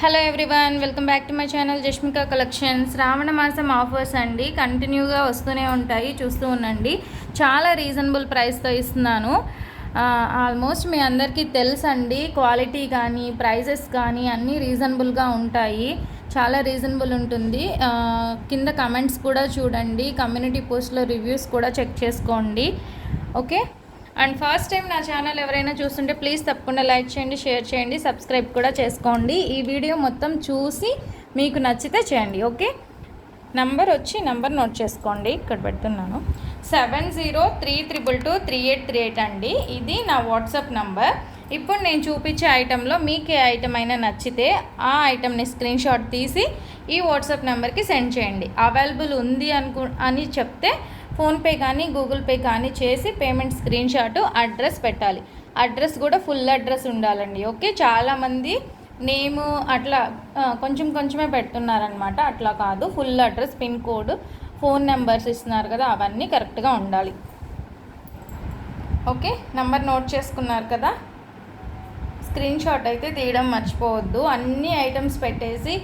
Hello everyone, welcome back to my channel Jashmika collections. Shravana మాసం offers అండి, కంటిన్యూగా వస్తూనే ఉంటాయి, చూస్తూ ఉండండి. చాలా రీజనబుల్ ప్రైస్తో ఇస్తున్నాను. ఆల్మోస్ట్ మీ అందరికీ తెలుసండి, క్వాలిటీ కానీ ప్రైజెస్ కానీ అన్నీ రీజనబుల్గా ఉంటాయి. చాలా రీజనబుల్ ఉంటుంది. కింద కమెంట్స్ కూడా చూడండి, కమ్యూనిటీ పోస్ట్లో రివ్యూస్ కూడా చెక్ చేసుకోండి. ఓకే, అండ్ ఫస్ట్ టైం నా ఛానల్ ఎవరైనా చూస్తుంటే ప్లీజ్ తప్పకుండా లైక్ చేయండి, షేర్ చేయండి, సబ్స్క్రైబ్ కూడా చేసుకోండి. ఈ వీడియో మొత్తం చూసి మీకు నచ్చితే చేయండి. ఓకే, నంబర్ నోట్ చేసుకోండి, ఇక్కడ పెడుతున్నాను. 7032223838 అండి, ఇది నా వాట్సాప్ నంబర్. ఇప్పుడు నేను చూపించే ఐటెంలో మీకు ఏ ఐటెం అయినా నచ్చితే ఆ ఐటెంని స్క్రీన్ షాట్ తీసి ఈ వాట్సాప్ నెంబర్కి సెండ్ చేయండి. అవైలబుల్ ఉంది అని చెప్తే ఫోన్పే కానీ గూగుల్ పే కానీ చేసి పేమెంట్ స్క్రీన్ షాట్, అడ్రస్ పెట్టాలి. అడ్రస్ కూడా ఫుల్ అడ్రస్ ఉండాలండి. ఓకే, చాలామంది నేము అట్లా కొంచెమే పెడుతున్నారనమాట. అట్లా కాదు, full address, pin code, phone numbers ఇస్తున్నారు కదా, అవన్నీ కరెక్ట్గా ఉండాలి. ఓకే, నంబర్ నోట్ చేసుకున్నారు కదా. స్క్రీన్ షాట్ అయితే తీయడం మర్చిపోవద్దు. అన్ని ఐటమ్స్ పెట్టేసి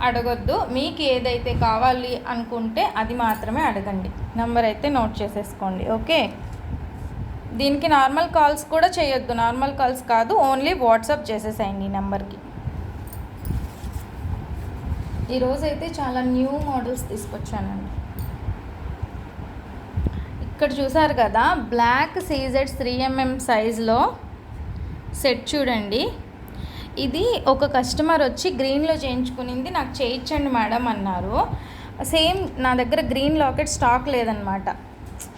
అడగొద్దు. మీకు ఏదైతే కావాలి అనుకుంటే అది మాత్రమే అడగండి. నెంబర్ అయితే నోట్ చేసేసుకోండి. ఓకే, దీనికి నార్మల్ కాల్స్ కూడా చేయొద్దు. నార్మల్ కాల్స్ కాదు, ఓన్లీ వాట్సాప్ చేసేసేయండి ఈ నెంబర్కి. ఈరోజైతే చాలా న్యూ మోడల్స్ తీసుకొచ్చానండి. ఇక్కడ చూసారు కదా, బ్లాక్ సీజెడ్ 3mm సైజులో సెట్ చూడండి. ఇది ఒక కస్టమర్ వచ్చి గ్రీన్లో చేయించుకునింది, నాకు చేయించండి మేడం అన్నారు. సేమ్ నా దగ్గర గ్రీన్ లాకెట్ స్టాక్ లేదనమాట.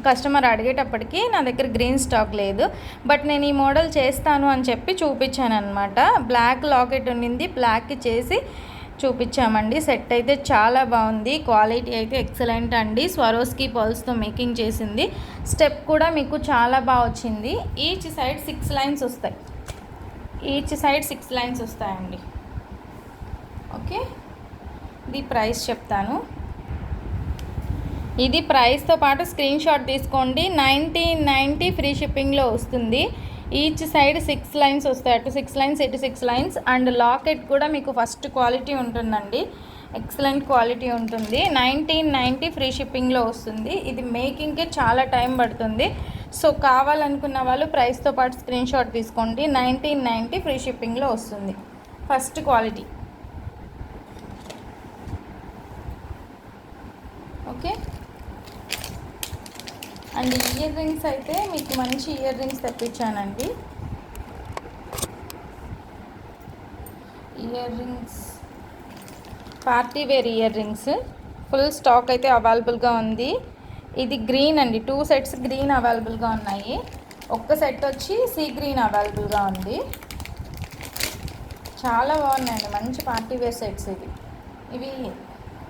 కస్టమర్ అడిగేటప్పటికి నా దగ్గర గ్రీన్ స్టాక్ లేదు, బట్ నేను ఈ మోడల్ చేస్తాను అని చెప్పి చూపించాను అనమాట. బ్లాక్ లాకెట్ ఉండింది, బ్లాక్కి చేసి చూపించామండి. సెట్ అయితే చాలా బాగుంది, క్వాలిటీ అయితే ఎక్సలెంట్ అండి. స్వరోస్కి పర్ల్స్తో మేకింగ్ చేసింది. స్టెప్ కూడా మీకు చాలా బాగా వచ్చింది. ఈచ్ సైడ్ 6 లైన్స్ వస్తాయి. వస్తాయండి. ఓకే, ఇది ప్రైస్ చెప్తాను. ఇది ప్రైస్తో పాటు స్క్రీన్ షాట్ తీసుకోండి. 1990 ఫ్రీ షిప్పింగ్లో వస్తుంది. ఈచ్ సైడ్ 6 లైన్స్ వస్తాయి, అటు 6 లైన్స్ ఇటు 6 లైన్స్. అండ్ లాకెట్ కూడా మీకు ఫస్ట్ క్వాలిటీ ఉంటుందండి, ఎక్సలెంట్ క్వాలిటీ ఉంటుంది. 1990 ఫ్రీ షిప్పింగ్లో వస్తుంది. ఇది మేకింగ్కే చాలా టైం పడుతుంది. సో కావాలనుకున్న వాళ్ళు ప్రైస్తో పాటు స్క్రీన్ షాట్ తీసుకోండి. 1990 ఫ్రీ షిప్పింగ్లో వస్తుంది, first quality. Okay, and earrings అయితే మీకు మంచి ఇయర్ రింగ్స్ తెప్పించానండి. Earrings, party wear earrings full stock అయితే అవైలబుల్గా ఉంది. ఇది గ్రీన్ అండి, 2 సెట్స్ గ్రీన్ అవైలబుల్గా ఉన్నాయి. ఒక్క సెట్ వచ్చి సీ గ్రీన్ అవైలబుల్గా ఉంది. చాలా బాగున్నాయండి, మంచి పార్టీ వేర్ సెట్స్. ఇవి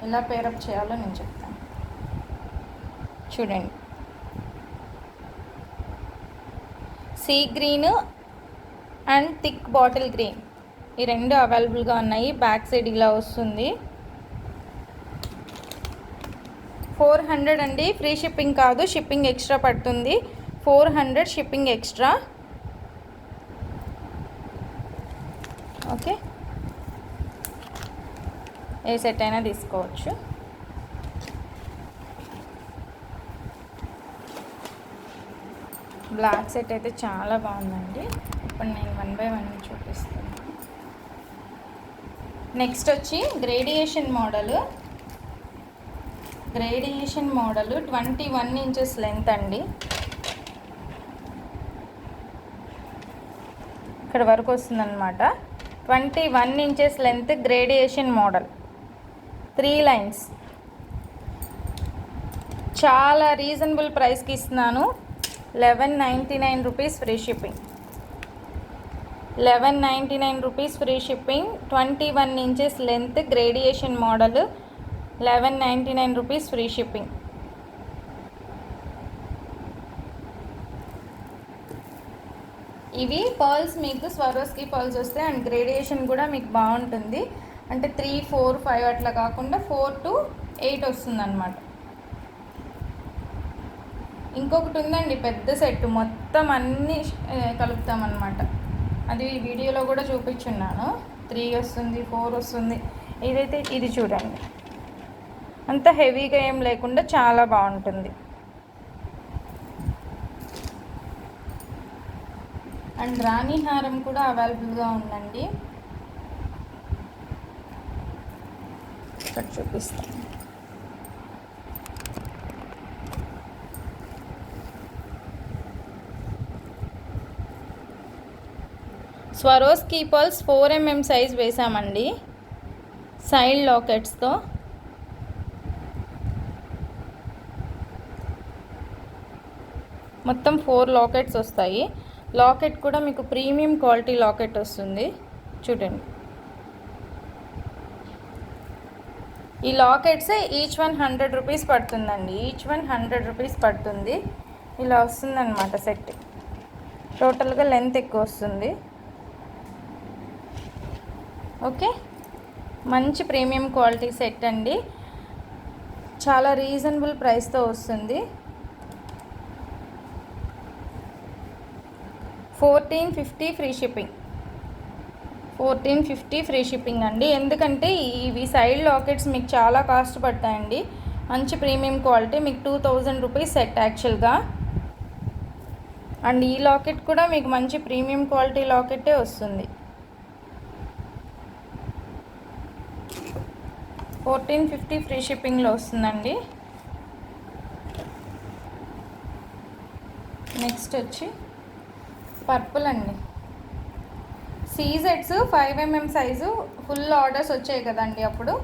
ఎలా పేరప్ చేయాలో నేను చెప్తాను, చూడండి. Sea green and thick bottle green, ఈ రెండు అవైలబుల్గా ఉన్నాయి. బ్యాక్ సైడ్ ఇలా వస్తుంది. 400 అండి, ఫ్రీ షిప్పింగ్ కాదు, షిప్పింగ్ ఎక్స్ట్రా పడుతుంది. 400 షిప్పింగ్ ఎక్స్ట్రా. ఓకే, ఏ సెట్ అయినా తీసుకోవచ్చు. బ్లాక్ సెట్ అయితే చాలా బాగుందండి. ఇప్పుడు నేను 1 by 1 చూపిస్తాను. నెక్స్ట్ వచ్చి గ్రేడియేషన్ మోడల్ 21 ఇంచెస్ లెంత్ అండి. ఇక్కడ వరకు వస్తుందన్నమాట. 21 inches length gradation model, 3 lines. చాలా రీజనబుల్ ప్రైస్కి ఇస్తున్నాను. 1199 rupees free shipping. 1199 rupees free shipping. 21 inches length gradation model, 1199 rupees free shipping. ఇవి పర్ల్స్ మీకు స్వరోస్కి పర్ల్స్ వస్తాయి. అండ్ గ్రేడియేషన్ కూడా మీకు బాగుంటుంది. అంటే 3, 4, 5 అట్లా కాకుండా 4 to 8 వస్తుంది అన్నమాట. ఇంకొకటి ఉందండి, పెద్ద సెట్, మొత్తం అన్నీ కలుపుతామన్నమాట. అది వీడియోలో కూడా చూపించున్నాను. 3 వస్తుంది, 4 వస్తుంది. ఇదైతే ఇది చూడండి, అంత హెవీగా ఏం లేకుండా చాలా బాగుంటుంది. అండ్ రాణి హారం కూడా అవైలబుల్గా ఉందండి. ఇక్కడ చూపిస్తాను. స్వరోస్కి పల్స్ 4 mm సైజ్ వేసామండి సైడ్ లాకెట్స్తో. మొత్తం 4 లాకెట్స్ వస్తాయి. లాకెట్ కూడా మీకు ప్రీమియం క్వాలిటీ లాకెట్ వస్తుంది చూడండి. ఈ లాకెట్స్ ఈచ్ వన్ 100 రూపీస్ పడుతుందండి. ఈచ్ వన్ 100 రూపీస్ పడుతుంది. ఇలా వస్తుందన్నమాట సెట్. టోటల్గా లెంత్ ఎక్కువ వస్తుంది. ఓకే, మంచి ప్రీమియం క్వాలిటీ సెట్ అండి. చాలా రీజనబుల్ ప్రైస్తో వస్తుంది. 1450 ఫ్రీ షిప్పింగ్. 1450 ఫ్రీ షిప్పింగ్ అండి. ఎందుకంటే ఇవి సైడ్ లాకెట్స్ మీకు చాలా కాస్ట్ పడతాయండి. మంచి ప్రీమియం క్వాలిటీ. మీకు 2000 రూపీస్ సెట్ యాక్చువల్గా. అండ్ ఈ లాకెట్ కూడా మీకు మంచి ప్రీమియం క్వాలిటీ లాకెట్టే వస్తుంది. 1450 ఫ్రీ షిప్పింగ్లో వస్తుందండి. నెక్స్ట్ వచ్చి పర్పుల్ అండి. సీజెట్స్ 5 mm సైజు ఫుల్ ఆర్డర్స్ వచ్చాయి కదండి అప్పుడు.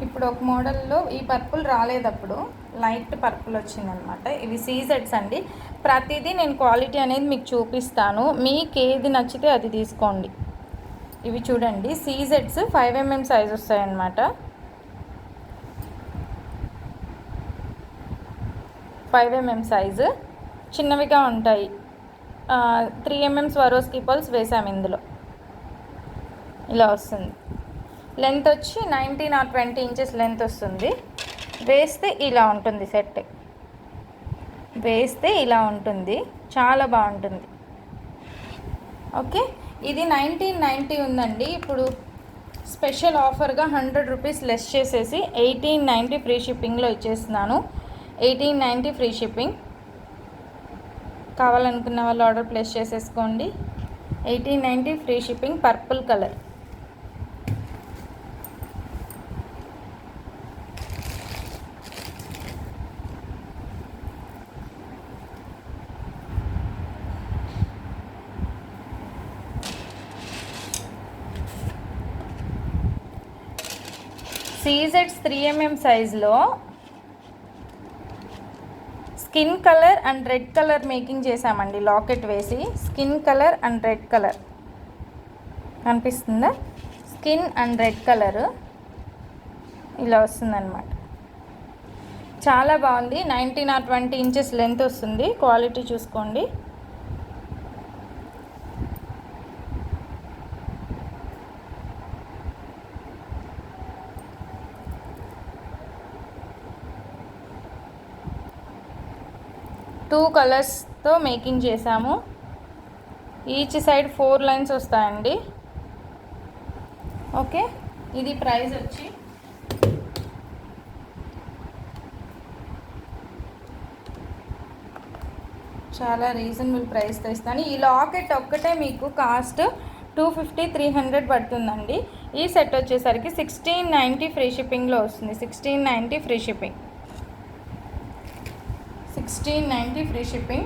ఇప్పుడు ఒక మోడల్లో ఈ పర్పుల్ రాలేదు, అప్పుడు లైట్ పర్పుల్ వచ్చిందనమాట. ఇవి సీజెట్స్ అండి. ప్రతిదీ నేను క్వాలిటీ అనేది మీకు చూపిస్తాను. మీకు ఏది నచ్చితే అది తీసుకోండి. ఇవి చూడండి, సీజెట్స్ 5 mm సైజ్ వస్తాయన్నమాట. 5 mm సైజు చిన్నవిగా ఉంటాయి. 3 mm స్వరోస్కి పల్స్ వేసాము ఇందులో. ఇలా వస్తుంది. లెంత్ వచ్చి 19 or 20 ఇంచెస్ లెంత్ వస్తుంది. వేస్తే ఇలా ఉంటుంది సెట్. వేస్తే ఇలా ఉంటుంది, చాలా బాగుంటుంది. ఓకే, ఇది 1990 ఉందండి. ఇప్పుడు స్పెషల్ ఆఫర్గా 100 రూపీస్ లెస్ చేసేసి 1890 ఫ్రీ షిప్పింగ్లో ఇచ్చేస్తున్నాను. 1890 ఫ్రీ షిప్పింగ్. కావాలనుకున్న వాళ్ళు ఆర్డర్ ప్లేస్ చేసేసుకోండి. 1890 ఫ్రీ షిప్పింగ్. Purple colour. సీజెట్స్ 3 mm సైజులో skin colour and red colour making చేసామండి. లాకెట్ వేసి skin colour and red colour కనిపిస్తుందా? స్కిన్ అండ్ రెడ్ కలరు ఇలా వస్తుందన్నమాట. చాలా బాగుంది. 19 or 20 ఇంచెస్ లెంత్ వస్తుంది. క్వాలిటీ చూసుకోండి. టూ కలర్స్తో మేకింగ్ చేసాము. ఈచ్ సైడ్ 4 లైన్స్ వస్తాయండి. ఓకే, ఇది ప్రైస్ వచ్చి చాలా రీజనబుల్ ప్రైస్తో ఇస్తాను. ఈ లాకెట్ ఒక్కటే మీకు కాస్ట్ 250-300 పడుతుందండి. ఈ సెట్ వచ్చేసరికి 1690 ఫ్రీ షిప్పింగ్లో వస్తుంది. 1690 ఫ్రీ షిప్పింగ్. 1690 free shipping.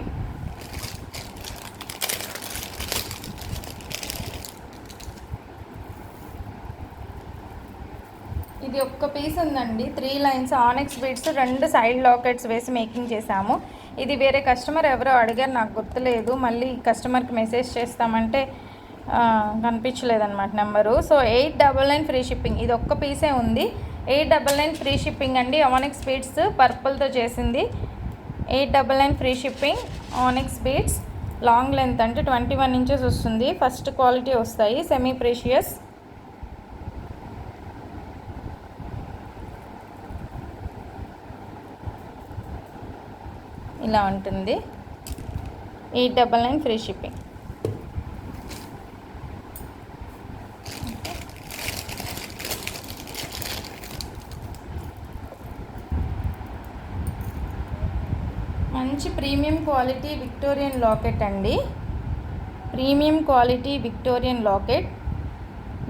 ఇది ఒక్క పీస్ ఉందండి. 3 లైన్స్ ఆనెక్స్ బీడ్స్, 2 సైడ్ లాకెట్స్ వేసి మేకింగ్ చేసాము. ఇది వేరే కస్టమర్ ఎవరో అడిగారు, నాకు గుర్తులేదు. మళ్ళీ కస్టమర్కి మెసేజ్ చేస్తామంటే కనిపించలేదన్నమాట నెంబరు. So 899 free shipping. ఇది ఒక్క పీసే ఉంది. 899 ఫ్రీ షిప్పింగ్ అండి. ఆనెక్స్ బీడ్స్ పర్పుల్తో చేసింది. 899 free shipping. Onyx beads long length అంటే 21 ఇంచెస్ వస్తుంది. ఫస్ట్ క్వాలిటీ వస్తాయి. Semi precious. ఇలా ఉంటుంది. 899 ఫ్రీ షిప్పింగ్. మంచి ప్రీమియం క్వాలిటీ విక్టోరియన్ లాకెట్ అండి. Premium quality Victorian locket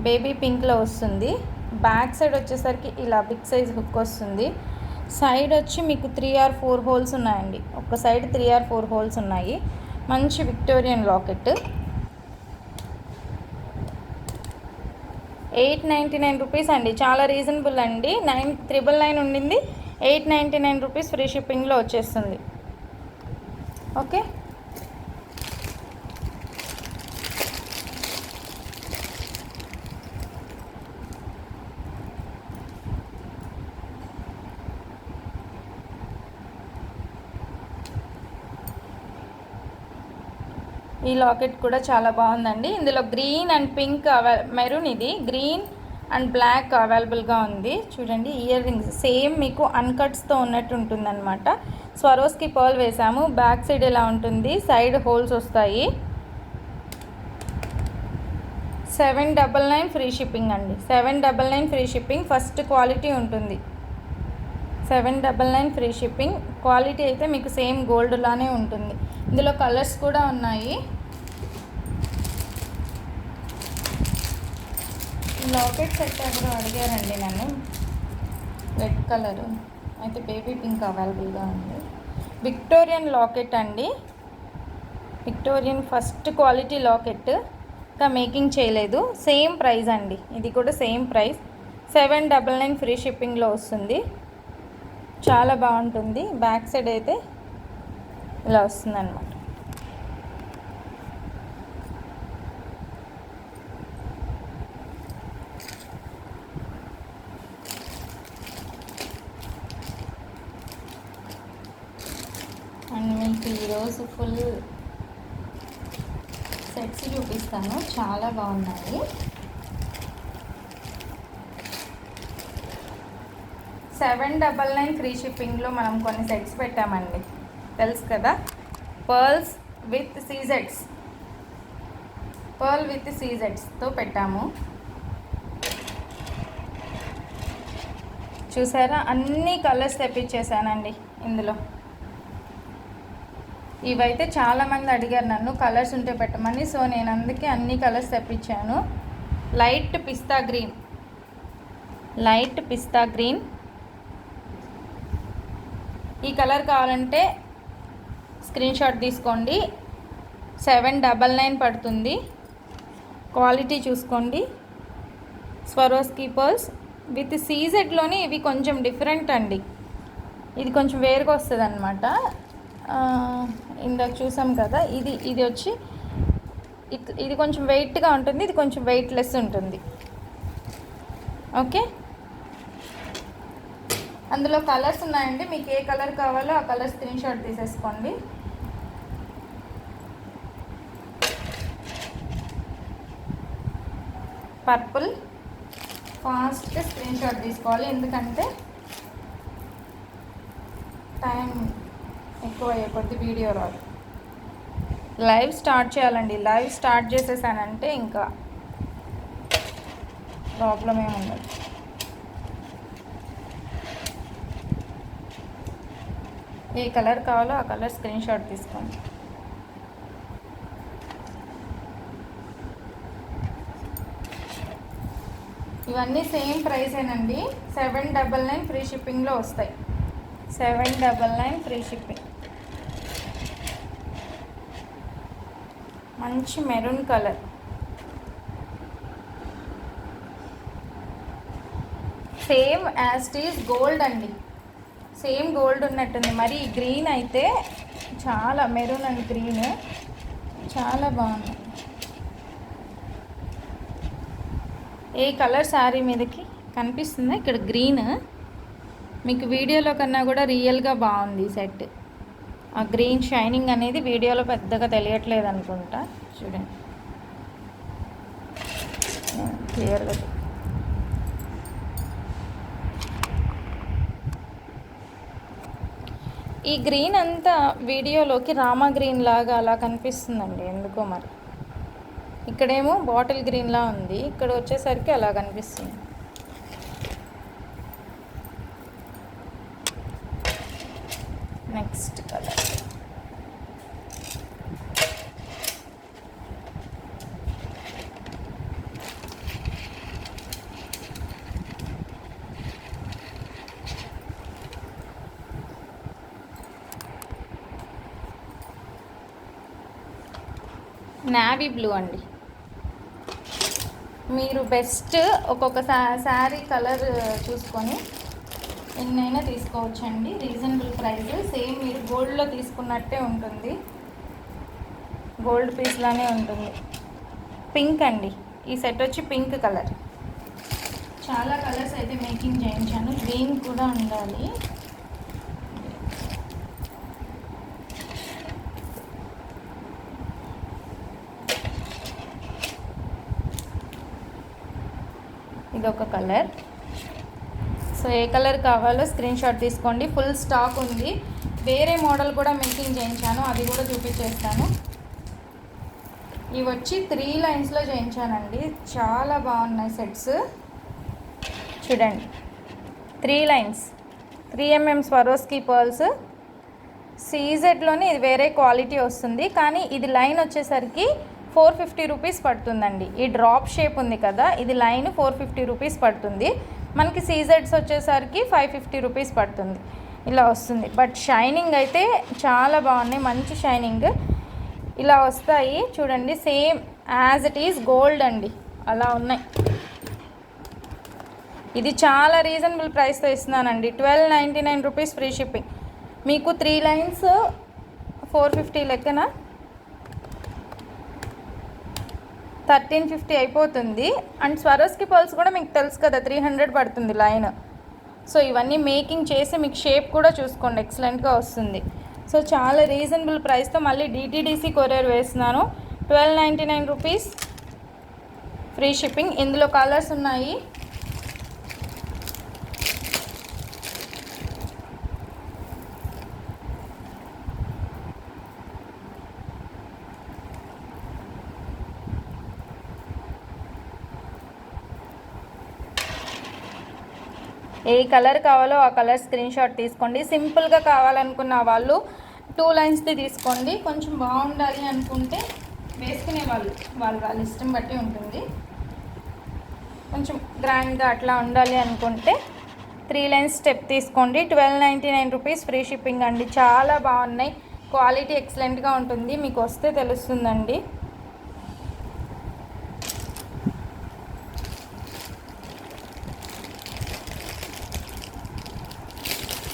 baby పింక్లో వస్తుంది. బ్యాక్ సైడ్ వచ్చేసరికి ఇలా బిగ్ సైజ్ హుక్ వస్తుంది. సైడ్ వచ్చి మీకు 3 or 4 హోల్స్ ఉన్నాయండి. ఒక సైడ్ 3 or 4 హోల్స్ ఉన్నాయి. మంచి విక్టోరియన్ లాకెట్. 899 రూపీస్ అండి. చాలా రీజనబుల్ అండి. 999 ఉండింది, 899 రూపీస్ ఫ్రీ షిప్పింగ్లో వచ్చేస్తుంది. ఓకే, ఈ లాకెట్ కూడా చాలా బాగుందండి. ఇందులో గ్రీన్ అండ్ పింక్ మెరూన్, ఇది గ్రీన్ అండ్ బ్లాక్ అవైలబుల్గా ఉంది. చూడండి, ఇయర్ రింగ్స్ సేమ్ మీకు అన్కట్స్తో ఉన్నట్టు ఉంటుందన్నమాట. స్వరోస్కి పర్ల్ వేసాము. బ్యాక్ సైడ్ ఎలా ఉంటుంది, సైడ్ హోల్స్ వస్తాయి. 799 ఫ్రీ షిప్పింగ్ అండి. 799 ఫ్రీ షిప్పింగ్. ఫస్ట్ క్వాలిటీ ఉంటుంది. 799 ఫ్రీ షిప్పింగ్. క్వాలిటీ అయితే మీకు సేమ్ గోల్డ్ లానే ఉంటుంది. ఇందులో కలర్స్ కూడా ఉన్నాయి. లాకెట్ సెట్ ఎవరో అడిగారండి నన్ను, రెడ్ కలరు, అయితే బేబీ పింక్ అవైలబుల్గా ఉంది. విక్టోరియన్ లాకెట్ అండి. విక్టోరియన్ ఫస్ట్ క్వాలిటీ లాకెట్, ఇంకా మేకింగ్ చేయలేదు. సేమ్ ప్రైస్ అండి, ఇది కూడా సేమ్ ప్రైస్. 799 ఫ్రీ షిప్పింగ్లో వస్తుంది. చాలా బాగుంటుంది. బ్యాక్ సైడ్ అయితే ఇలా వస్తుంది అన్నమాట. అండ్ మీకు ఈరోజు ఫుల్ సెట్స్ చూపిస్తాను, చాలా బాగున్నాయి. 799 ఫ్రీ షిప్పింగ్లో మనం కొన్ని సెట్స్ పెట్టామండి, తెలుసు కదా. పర్ల్స్ విత్ సీజెట్స్, పర్ల్ విత్ సీజెట్స్తో పెట్టాము. చూసారా, అన్ని కలర్స్ తెప్పించేసానండి ఇందులో. ఇవైతే చాలామంది అడిగారు నన్ను కలర్స్ ఉంటే పెట్టమని, సో నేను అందుకే అన్ని కలర్స్ తెప్పించాను. లైట్ పిస్తా గ్రీన్, లైట్ పిస్తా గ్రీన్. ఈ కలర్ కావాలంటే స్క్రీన్ షాట్ తీసుకోండి. 799 పడుతుంది. క్వాలిటీ చూసుకోండి. స్వరోస్కి పర్ల్స్ విత్ సీజెడ్లోని ఇవి కొంచెం డిఫరెంట్ అండి. ఇది కొంచెం వేరుగా వస్తుంది అన్నమాట. ఇందాక చూసాం కదా, ఇది వచ్చి ఇది కొంచెం వెయిట్గా ఉంటుంది, ఇది కొంచెం వెయిట్లెస్ ఉంటుంది. ఓకే, అందులో కలర్స్ ఉన్నాయండి. మీకు ఏ కలర్ కావాలో ఆ కలర్ స్క్రీన్ షాట్ తీసేసుకోండి. పర్పుల్ ఫాస్ట్గా స్క్రీన్ షాట్ తీసుకోవాలి, ఎందుకంటే టైం ఎక్కువ అయ్యే కొద్ది వీడియో రాదు. లైవ్ స్టార్ట్ చేయాలండి. లైవ్ స్టార్ట్ చేసేసానంటే ఇంకా ప్రాబ్లం ఏమి ఉండదు. ఏ కలర్ కావాలో ఆ కలర్ స్క్రీన్ షాట్ తీసుకోండి. ఇవన్నీ సేమ్ ప్రైసేనండి. 799 ఫ్రీ షిప్పింగ్లో వస్తాయి. 799 ఫ్రీ షిప్పింగ్. మంచి maroon colour, same as is gold అండి. సేమ్ గోల్డ్ ఉన్నట్టుంది. మరి ఈ గ్రీన్ అయితే చాలా, మెరూన్ అండ్ గ్రీన్ చాలా బాగుంది. ఏ కలర్ శారీ మీదకి కనిపిస్తుందా? ఇక్కడ గ్రీన్ మీకు వీడియోలో కన్నా కూడా రియల్గా బాగుంది ఈ సెట్. ఆ గ్రీన్ షైనింగ్ అనేది వీడియోలో పెద్దగా తెలియట్లేదు అనుకుంటా. చూడండి క్లియర్గా. ఈ గ్రీన్ అంతా వీడియోలోకి రామా గ్రీన్ లాగా అలా కనిపిస్తుందండి ఎందుకో మరి. ఇక్కడేమో బాటిల్ గ్రీన్లా ఉంది, ఇక్కడ వచ్చేసరికి అలా కనిపిస్తుంది. నెక్స్ట్ కలర్ నావీ బ్లూ అండి. మీరు బెస్ట్ ఒక్కొక్క శారీ కలర్ చూసుకొని ఎన్నైనా తీసుకోవచ్చండి. Reasonable price. సేమ్ మీరు గోల్డ్లో తీసుకున్నట్టే ఉంటుంది, గోల్డ్ పీస్లానే ఉంటుంది. పింక్ అండి, ఈ సెట్ వచ్చి పింక్ కలర్. చాలా కలర్స్ అయితే మేకింగ్ చేయించాను. గ్రీన్ కూడా ఉండాలి. ఇదొక కలర్. సో ఏ కలర్ కావాలో స్క్రీన్ షాట్ తీసుకోండి. ఫుల్ స్టాక్ ఉంది. వేరే మోడల్ కూడా మేకింగ్ చేయించాను, అది కూడా చూపించేస్తాను. ఇవి వచ్చి 3 లైన్స్లో చేయించానండి. చాలా బాగున్నాయి సెట్స్. చూడండి, 3 లైన్స్, 3 mm స్వరోస్కి పర్ల్స్. సీజెడ్లోనే ఇది వేరే క్వాలిటీ వస్తుంది, కానీ ఇది లైన్ వచ్చేసరికి 450 రూపీస్ పడుతుందండి. ఈ డ్రాప్ షేప్ ఉంది కదా, ఇది లైన్ 450 రూపీస్ పడుతుంది. మనకి సీజెడ్స్ వచ్చేసరికి 550 రూపీస్ పడుతుంది. ఇలా వస్తుంది. బట్ షైనింగ్ అయితే చాలా బాగున్నాయి, మంచి షైనింగ్. ఇలా వస్తాయి చూడండి, same as it is gold అండి, అలా ఉన్నాయి. ఇది చాలా రీజనబుల్ ప్రైస్తో ఇస్తున్నానండి. 1299 రూపీస్ ఫ్రీ షిప్పింగ్. మీకు 3 లైన్స్ 450 లెక్కన 1350 అయిపోతుంది. అండ్ స్వరోస్కి పర్ల్స్ కూడా మీకు తెలుసు కదా 300 పడుతుంది లైన్. సో ఇవన్నీ మేకింగ్ చేసి మీకు షేప్ కూడా చూసుకోండి, ఎక్సలెంట్గా వస్తుంది. సో చాలా రీజనబుల్ ప్రైస్తో మళ్ళీ డిటీడీసీ కొరియర్ వేస్తున్నాను. 1299 రూపీస్ ఫ్రీ షిప్పింగ్. ఇందులో కలర్స్ ఉన్నాయి. ఏ కలర్ కావాలో ఆ కలర్ స్క్రీన్ షాట్ తీసుకోండి. సింపుల్గా కావాలనుకున్న వాళ్ళు 2 లైన్స్ది తీసుకోండి. కొంచెం బాగుండాలి అనుకుంటే వేసుకునే వాళ్ళ ఇష్టం బట్టి ఉంటుంది. కొంచెం గ్రాండ్గా అట్లా ఉండాలి అనుకుంటే 3 లైన్స్ స్టెప్ తీసుకోండి. 1299 రూపీస్ ఫ్రీ షిప్పింగ్ అండి. చాలా బాగున్నాయి, క్వాలిటీ ఎక్సలెంట్గా ఉంటుంది, మీకు వస్తే తెలుస్తుందండి.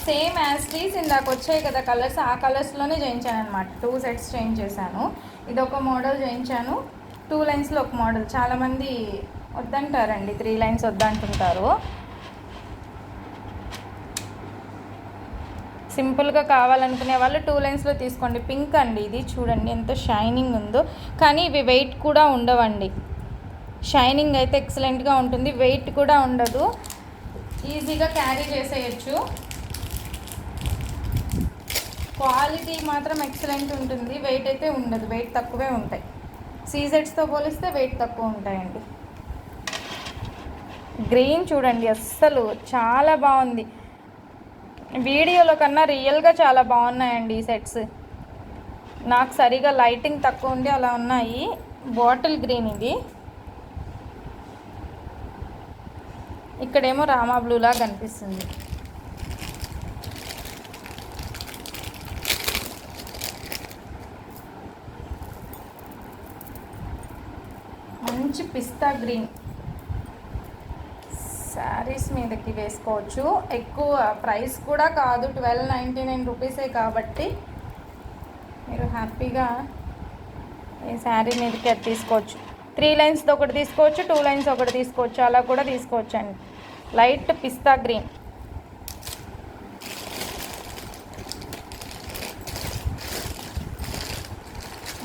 సేమ్ యాజ్ టీస్ ఇందాక వచ్చాయి కదా కలర్స్, ఆ కలర్స్లోనే చేయించాను అనమాట. 2 సెట్స్ చేంజ్ చేశాను. ఇది ఒక మోడల్ చేయించాను, 2 లైన్స్లో ఒక మోడల్. చాలామంది వద్దంటారండి, 3 లైన్స్ వద్దంటుంటారు. సింపుల్గా కావాలనుకునే వాళ్ళు 2 లైన్స్లో తీసుకోండి. పింక్ అండి ఇది, చూడండి ఎంత షైనింగ్ ఉందో. కానీ ఇవి వెయిట్ కూడా ఉండవండి. షైనింగ్ అయితే ఎక్సలెంట్గా ఉంటుంది, వెయిట్ కూడా ఉండదు, ఈజీగా క్యారీ చేసేయచ్చు. క్వాలిటీ మాత్రం ఎక్సలెంట్ ఉంటుంది, వెయిట్ అయితే ఉండదు, వెయిట్ తక్కువే ఉంటాయి. సీజెడ్స్తో పోలిస్తే వెయిట్ తక్కువ ఉంటాయండి. గ్రీన్ చూడండి, అస్సలు చాలా బాగుంది. వీడియోలో కన్నా రియల్గా చాలా బాగున్నాయండి ఈ సెట్స్. నాకు సరిగా లైటింగ్ తక్కువ ఉండి అలా ఉన్నాయి. బాటిల్ గ్రీన్ ఇది, ఇక్కడేమో రామా బ్లూలా కనిపిస్తుంది. మంచి పిస్తా గ్రీన్ శారీస్ మీదకి వేసుకోవచ్చు. ఎక్కువ ప్రైస్ కూడా కాదు, 1299 రూపీసే కాబట్టి మీరు హ్యాపీగా ఈ శారీ మీదకి అది తీసుకోవచ్చు. 3 లైన్స్ది ఒకటి తీసుకోవచ్చు, 2 లైన్స్ ఒకటి తీసుకోవచ్చు, అలా కూడా తీసుకోవచ్చు అండి. లైట్ పిస్తా గ్రీన్.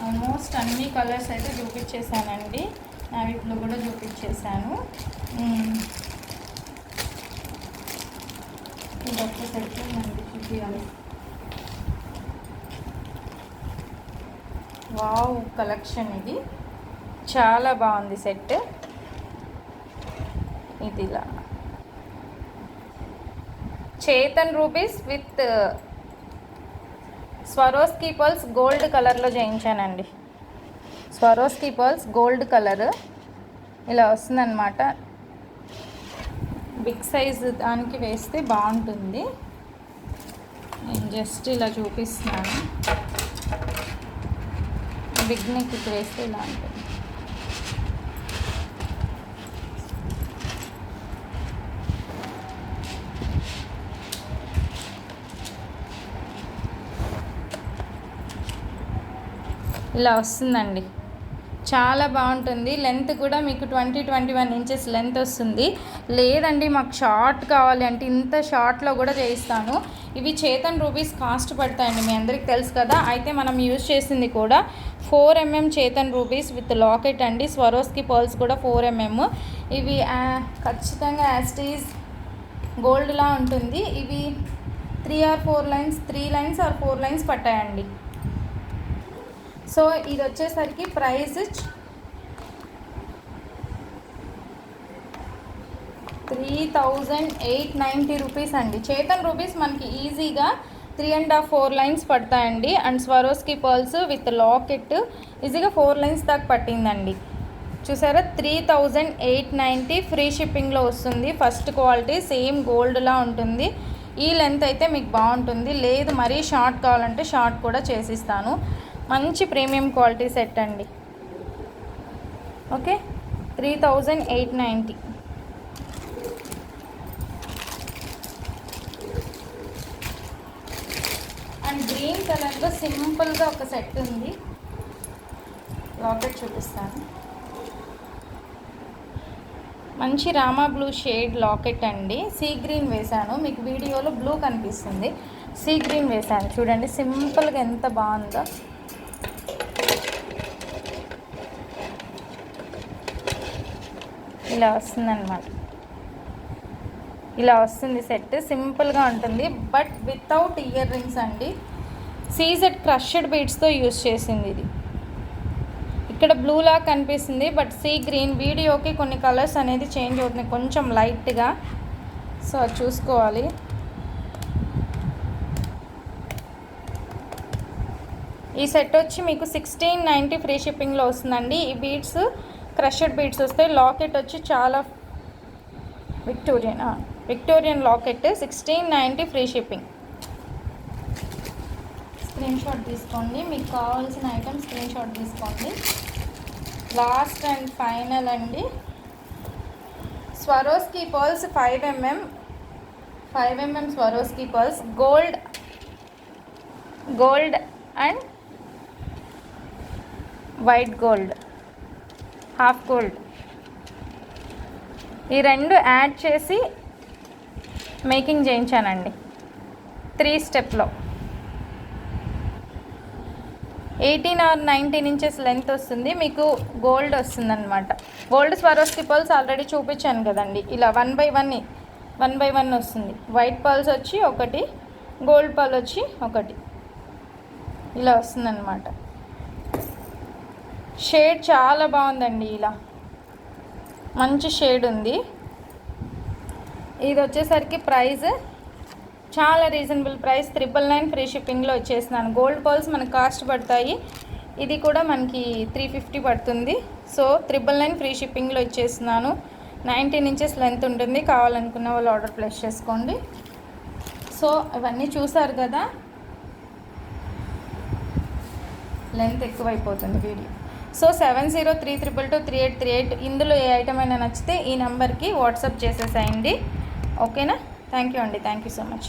ఆల్మోస్ట్ అన్ని కలర్స్ అయితే చూపించేసానండి. నావీ బ్లూ కూడా చూపించేసాను. ఇది ఒక్క సెట్ ఉందండి, చూపించాలి. వావ్ కలెక్షన్, ఇది చాలా బాగుంది సెట్. ఇది ఇలా Chetan rupees with Swarovski pearls gold కలర్లో చేయించానండి. స్వరోస్కి పర్ల్స్ గోల్డ్ కలర్ ఇలా వస్తుందన్నమాట. బిగ్ సైజ్ దానికి వేస్తే బాగుంటుంది. నేను జస్ట్ ఇలా చూపిస్తున్నాను. బిగ్ నెక్ ఇక్కడ వేస్తే ఇలా ఉంటుంది. ఇలా వస్తుందండి, చాలా బాగుంటుంది. లెంత్ కూడా మీకు 20-21 ఇంచెస్ లెంత్ వస్తుంది. లేదండి మాకు షార్ట్ కావాలి అంటే ఇంత షార్ట్లో కూడా చేయిస్తాను. ఇవి చేతన్ రూబీస్ కాస్ట్ పడతాయండి, మీ అందరికి తెలుసు కదా. అయితే మనం యూజ్ చేసింది కూడా 4mm Chetan rubies with locket అండి. స్వరోస్కి పర్ల్స్ కూడా 4mm. ఇవి ఖచ్చితంగా యాస్టీస్ గోల్డ్లా ఉంటుంది. ఇవి 3 or 4 lines 3 lines or 4 lines పట్టాయండి. సో ఇది వచ్చేసరికి ప్రైస్ 3890 రూపీస్ అండి. చేతన్ రూబీస్ మనకి ఈజీగా 3.5-4 లైన్స్ పడతాయండి. And Swarovski pearls with locket ఈజీగా 4 లైన్స్ దాకా పట్టిందండి. చూసారా, 3890 ఫ్రీ షిప్పింగ్లో వస్తుంది. ఫస్ట్ క్వాలిటీ సేమ్ గోల్డ్లా ఉంటుంది. ఈ లెంత్ అయితే మీకు బాగుంటుంది. లేదు మరీ షార్ట్ కావాలంటే షార్ట్ కూడా చేసిస్తాను. మంచి ప్రీమియం క్వాలిటీ సెట్ అండి. ఓకే, 3890. అండ్ గ్రీన్ కలర్లో సింపుల్గా ఒక సెట్ ఉంది. లాకెట్ చూపిస్తాను. మంచి రామా బ్లూ షేడ్ లాకెట్ అండి. సీ గ్రీన్ వేశాను, మీకు వీడియోలో బ్లూ కనిపిస్తుంది. సీ గ్రీన్ వేశాను చూడండి, సింపుల్గా ఎంత బాగుందో. ఇలా వస్తుందన్నమాట, ఇలా వస్తుంది సెట్. సింపుల్గా ఉంటుంది బట్ వితౌట్ ఇయర్ రింగ్స్ అండి. సీజెడ్ క్రష్డ్ బీడ్స్తో యూజ్ చేసింది ఇది. ఇక్కడ బ్లూలా కనిపిస్తుంది బట్ సీ గ్రీన్. వీడియోకి కొన్ని కలర్స్ అనేది చేంజ్ అవుతుంది కొంచెం లైట్గా, సో చూసుకోవాలి. ఈ సెట్ వచ్చి మీకు 1690 ఫ్రీ షిప్పింగ్లో వస్తుందండి. ఈ బీడ్స్ క్రషడ్ బీడ్స్ వస్తాయి. లాకెట్ వచ్చి చాలా Victorian locket 1690 free shipping. Screen shot తీసుకోండి, మీకు కావాల్సిన ఐటమ్ స్క్రీన్ షాట్ తీసుకోండి. లాస్ట్ అండ్ ఫైనల్ అండి, Swarovski pearls 5mm Swarovski pearls gold and white gold, half gold, ఈ రెండు యాడ్ చేసి మేకింగ్ చేయించానండి 3 స్టెప్లో. 18 or 19 ఇంచెస్ లెంత్ వస్తుంది. మీకు గోల్డ్ వస్తుంది అనమాట. గోల్డ్ స్వరోస్కి పర్ల్స్ ఆల్రెడీ చూపించాను కదండి. ఇలా 1 by 1 వస్తుంది. వైట్ పర్ల్స్ వచ్చి ఒకటి, గోల్డ్ పర్ల్ వచ్చి ఒకటి, ఇలా వస్తుందన్నమాట. షేడ్ చాలా బాగుందండి, ఇలా మంచి షేడ్ ఉంది. ఇది వచ్చేసరికి ప్రైస్ చాలా రీజనబుల్ ప్రైస్, 999 ఫ్రీ షిప్పింగ్లో వచ్చేసినాను. గోల్డ్ పర్ల్స్ మనకు కాస్ట్ పడతాయి, ఇది కూడా మనకి 350 పడుతుంది. సో 999 ఫ్రీ షిప్పింగ్లో ఇచ్చేస్తున్నాను. 19 ఇంచెస్ లెంత్ ఉంటుంది. కావాలనుకున్న వాళ్ళు ఆర్డర్ ప్లేస్ చేసుకోండి. సో ఇవన్నీ చూసారు కదా, లెంత్ ఎక్కువైపోతుంది వీడియో. సో 7032223838 ఇందులో ఏ ఐటమ్ అయినా నచ్చితే ఈ నెంబర్కి వాట్సాప్ చేసేసేయండి. ఓకేనా? థ్యాంక్ యూ అండి, థ్యాంక్ యూ సో మచ్.